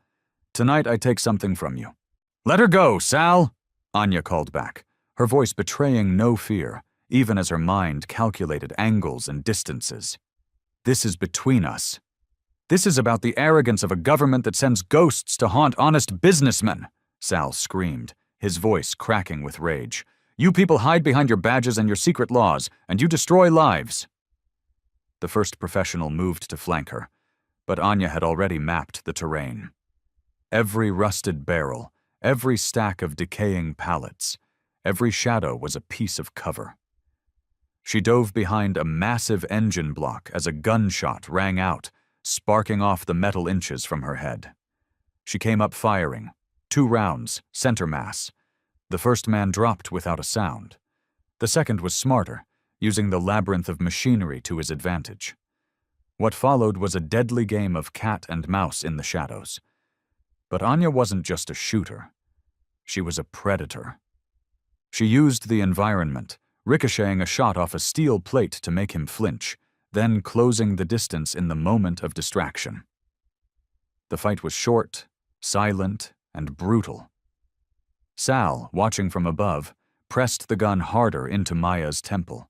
Tonight I take something from you." "Let her go, Sal," Anya called back, her voice betraying no fear, even as her mind calculated angles and distances. "This is between us. This is about the arrogance of a government that sends ghosts to haunt honest businessmen," Sal screamed, his voice cracking with rage. "You people hide behind your badges and your secret laws, and you destroy lives." The first professional moved to flank her, but Anya had already mapped the terrain. Every rusted barrel, every stack of decaying pallets, every shadow was a piece of cover. She dove behind a massive engine block as a gunshot rang out, sparking off the metal inches from her head. She came up firing, 2 rounds, center mass. The first man dropped without a sound. The second was smarter, using the labyrinth of machinery to his advantage. What followed was a deadly game of cat and mouse in the shadows. But Anya wasn't just a shooter. She was a predator. She used the environment, ricocheting a shot off a steel plate to make him flinch, then closing the distance in the moment of distraction. The fight was short, silent, and brutal. Sal, watching from above, pressed the gun harder into Maya's temple.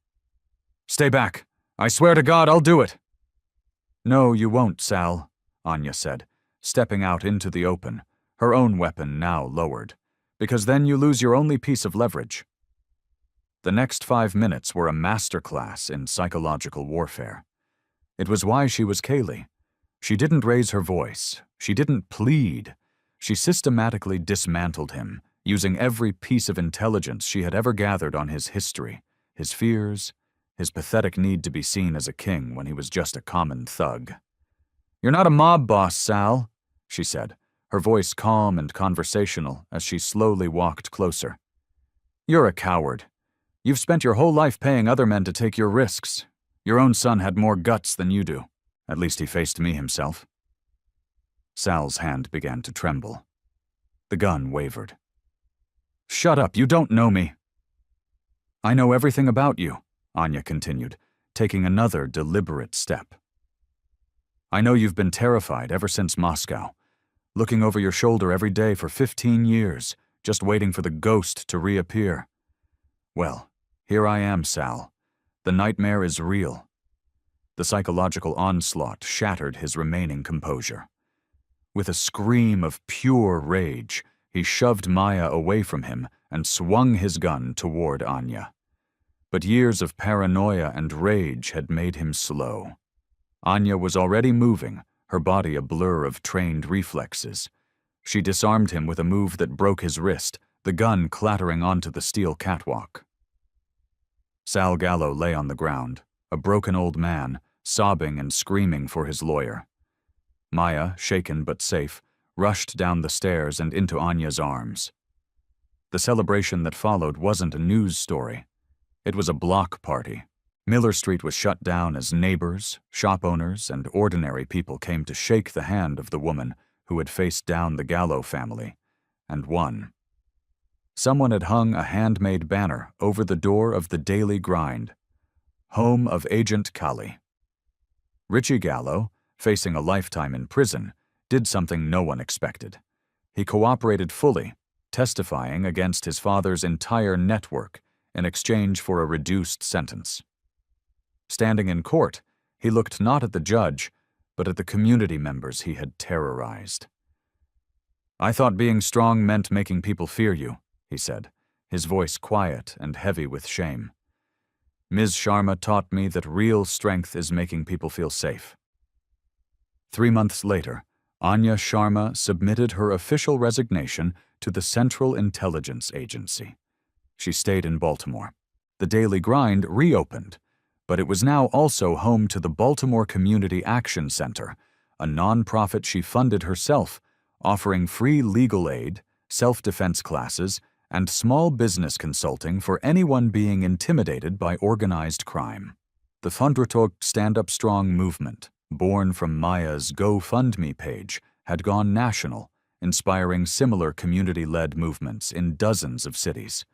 "Stay back. I swear to God I'll do it." "No, you won't, Sal," Anya said, stepping out into the open, her own weapon now lowered, "because then you lose your only piece of leverage." The next 5 minutes were a masterclass in psychological warfare. It was why she was Kaylee. She didn't raise her voice. She didn't plead. She systematically dismantled him, using every piece of intelligence she had ever gathered on his history, his fears, his pathetic need to be seen as a king when he was just a common thug. "You're not a mob boss, Sal," she said, her voice calm and conversational as she slowly walked closer. "You're a coward. You've spent your whole life paying other men to take your risks. Your own son had more guts than you do. At least he faced me himself." Sal's hand began to tremble. The gun wavered. "Shut up, you don't know me." "I know everything about you," Anya continued, taking another deliberate step. "I know you've been terrified ever since Moscow. looking over your shoulder every day for 15 years, just waiting for the ghost to reappear. Well, here I am, Sal. The nightmare is real. The psychological onslaught shattered his remaining composure. With a scream of pure rage, he shoved Maya away from him and swung his gun toward Anya. But years of paranoia and rage had made him slow. Anya was already moving, her body a blur of trained reflexes. She disarmed him with a move that broke his wrist, the gun clattering onto the steel catwalk. Sal Gallo lay on the ground, a broken old man, sobbing and screaming for his lawyer. Maya, shaken but safe, rushed down the stairs and into Anya's arms. The celebration that followed wasn't a news story. It was a block party. Miller Street was shut down as neighbors, shop owners, and ordinary people came to shake the hand of the woman who had faced down the Gallo family, and won. Someone had hung a handmade banner over the door of the Daily Grind, home of Agent Kali. Richie Gallo, facing a lifetime in prison, did something no one expected. He cooperated fully, testifying against his father's entire network in exchange for a reduced sentence. Standing in court, he looked not at the judge, but at the community members he had terrorized. "I thought being strong meant making people fear you," he said, his voice quiet and heavy with shame. "Ms. Sharma taught me that real strength is making people feel safe." 3 months later, Anya Sharma submitted her official resignation to the Central Intelligence Agency. She stayed in Baltimore. The Daily Grind reopened, but it was now also home to the Baltimore Community Action Center, a nonprofit she funded herself, offering free legal aid, self-defense classes, and small business consulting for anyone being intimidated by organized crime. The Fundratog Stand Up Strong movement, born from Maya's GoFundMe page, had gone national, inspiring similar community-led movements in dozens of cities.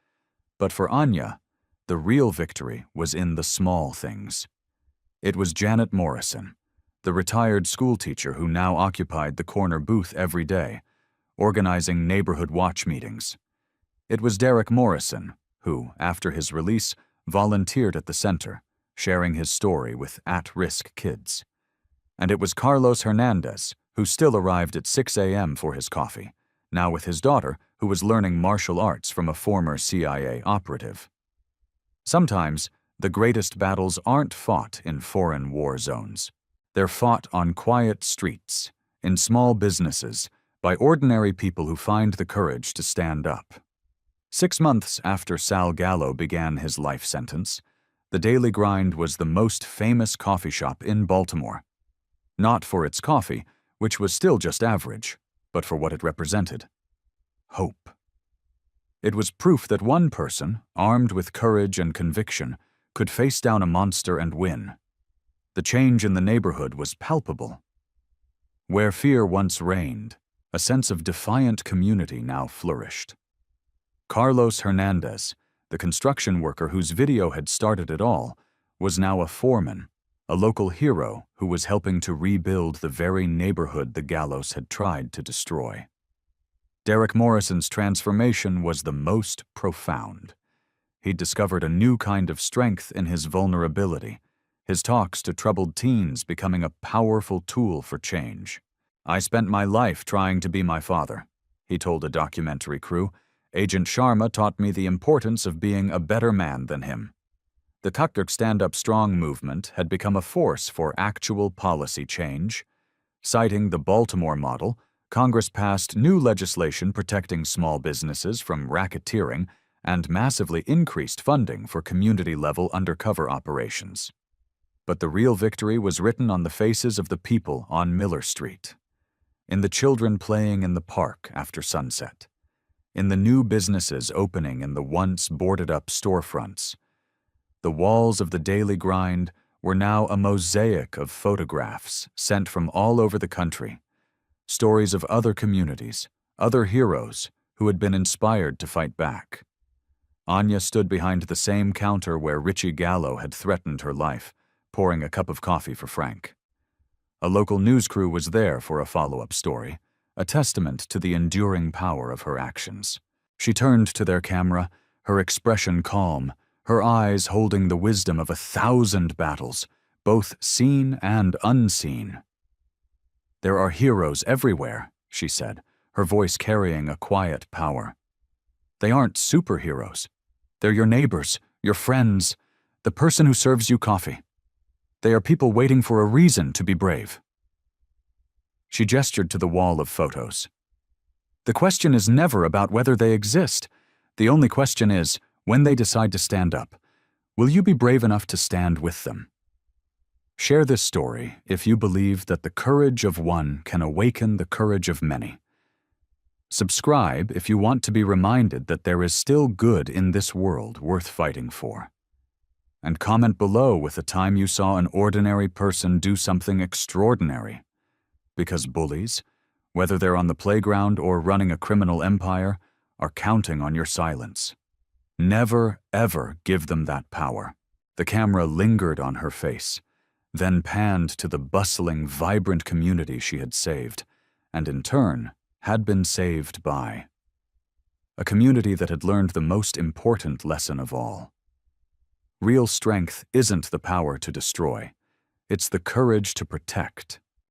But for Anya, the real victory was in the small things. It was Janet Morrison, the retired schoolteacher who now occupied the corner booth every day, organizing neighborhood watch meetings. It was Derek Morrison, who, after his release, volunteered at the center, sharing his story with at-risk kids. And it was Carlos Hernandez, who still arrived at 6 a.m. for his coffee, now with his daughter, who was learning martial arts from a former CIA operative. Sometimes, the greatest battles aren't fought in foreign war zones. They're fought on quiet streets, in small businesses, by ordinary people who find the courage to stand up. 6 months after Sal Gallo began his life sentence, the Daily Grind was the most famous coffee shop in Baltimore. Not for its coffee, which was still just average, but for what it represented: hope. It was proof that one person, armed with courage and conviction, could face down a monster and win. The change in the neighborhood was palpable. Where fear once reigned, a sense of defiant community now flourished. Carlos Hernandez, the construction worker whose video had started it all, was now a foreman, a local hero who was helping to rebuild the very neighborhood the Gallos had tried to destroy. Derek Morrison's transformation was the most profound. He'd discovered a new kind of strength in his vulnerability, his talks to troubled teens becoming a powerful tool for change. "I spent my life trying to be my father," he told a documentary crew. "Agent Sharma taught me the importance of being a better man than him." The Tuktuk Stand Up Strong movement had become a force for actual policy change. Citing the Baltimore model, Congress passed new legislation protecting small businesses from racketeering and massively increased funding for community-level undercover operations. But the real victory was written on the faces of the people on Miller Street, in the children playing in the park after sunset, in the new businesses opening in the once boarded-up storefronts. The walls of the Daily Grind were now a mosaic of photographs sent from all over the country, stories of other communities, other heroes who had been inspired to fight back. Anya stood behind the same counter where Richie Gallo had threatened her life, pouring a cup of coffee for Frank. A local news crew was there for a follow-up story, a testament to the enduring power of her actions. She turned to their camera, her expression calm, her eyes holding the wisdom of 1,000 battles, both seen and unseen. "There are heroes everywhere," she said, her voice carrying a quiet power. "They aren't superheroes. They're your neighbors, your friends, the person who serves you coffee. They are people waiting for a reason to be brave." She gestured to the wall of photos. "The question is never about whether they exist. The only question is, when they decide to stand up, will you be brave enough to stand with them? Share this story if you believe that the courage of one can awaken the courage of many. Subscribe if you want to be reminded that there is still good in this world worth fighting for. And comment below with a time you saw an ordinary person do something extraordinary. Because bullies, whether they're on the playground or running a criminal empire, are counting on your silence. Never, ever give them that power." The camera lingered on her face, then panned to the bustling, vibrant community she had saved, and in turn, had been saved by. A community that had learned the most important lesson of all. Real strength isn't the power to destroy. It's the courage to protect.